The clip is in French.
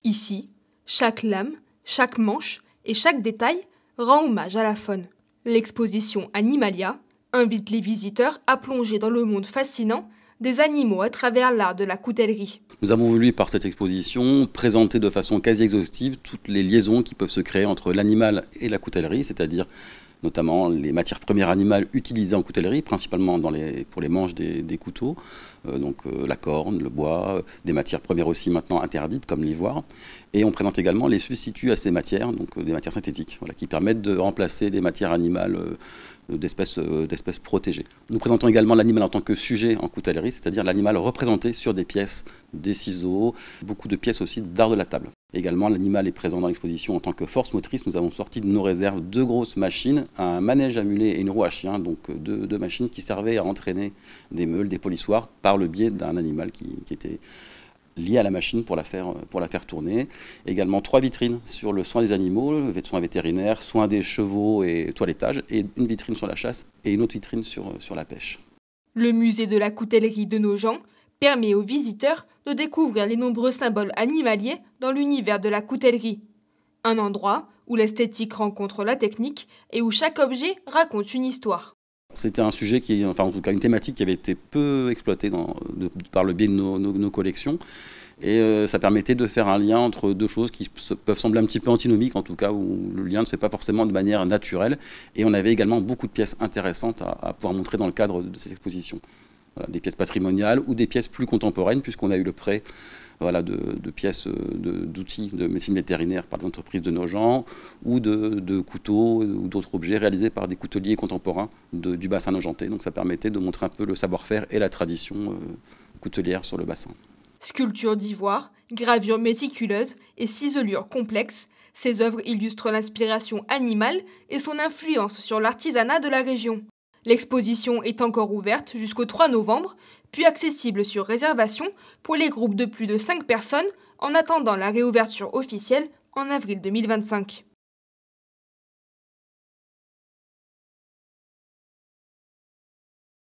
Ici, chaque lame, chaque manche et chaque détail rend hommage à la faune. L'exposition Animalia invite les visiteurs à plonger dans le monde fascinant des animaux à travers l'art de la coutellerie. Nous avons voulu, par cette exposition, présenter de façon quasi exhaustive toutes les liaisons qui peuvent se créer entre l'animal et la coutellerie, c'est-à-dire notamment les matières premières animales utilisées en coutellerie, principalement pour les manches des couteaux, la corne, le bois, des matières premières aussi maintenant interdites comme l'ivoire. Et on présente également les substituts à ces matières, donc des matières synthétiques, qui permettent de remplacer les matières animales d'espèces protégées. Nous présentons également l'animal en tant que sujet en coutellerie, c'est-à-dire l'animal représenté sur des pièces, des ciseaux, beaucoup de pièces aussi d'art de la table. Également, l'animal est présent dans l'exposition en tant que force motrice. Nous avons sorti de nos réserves 2 grosses machines, un manège à mulets et une roue à chien, donc deux machines qui servaient à entraîner des meules, des polissoirs par le biais d'un animal qui était lié à la machine pour la faire tourner. Également 3 vitrines sur le soin des animaux, soins vétérinaires, soins des chevaux et toilettage, et une vitrine sur la chasse et une autre vitrine sur la pêche. Le musée de la coutellerie de Nogent permet aux visiteurs de découvrir les nombreux symboles animaliers dans l'univers de la coutellerie. Un endroit où l'esthétique rencontre la technique et où chaque objet raconte une histoire. C'était un sujet en tout cas une thématique qui avait été peu exploitée par le biais de nos collections. Et ça permettait de faire un lien entre 2 choses qui peuvent sembler un petit peu antinomiques, en tout cas où le lien ne se fait pas forcément de manière naturelle. Et on avait également beaucoup de pièces intéressantes à pouvoir montrer dans le cadre de cette exposition. Voilà, des pièces patrimoniales ou des pièces plus contemporaines, puisqu'on a eu le prêt de pièces, d'outils de médecine vétérinaire par des entreprises de Nogent, ou de couteaux ou d'autres objets réalisés par des couteliers contemporains du bassin nogentais. Donc ça permettait de montrer un peu le savoir-faire et la tradition coutelière sur le bassin. Sculptures d'ivoire, gravures méticuleuses et ciselures complexes, ces œuvres illustrent l'inspiration animale et son influence sur l'artisanat de la région. L'exposition est encore ouverte jusqu'au 3 novembre, puis accessible sur réservation pour les groupes de plus de 5 personnes en attendant la réouverture officielle en avril 2025.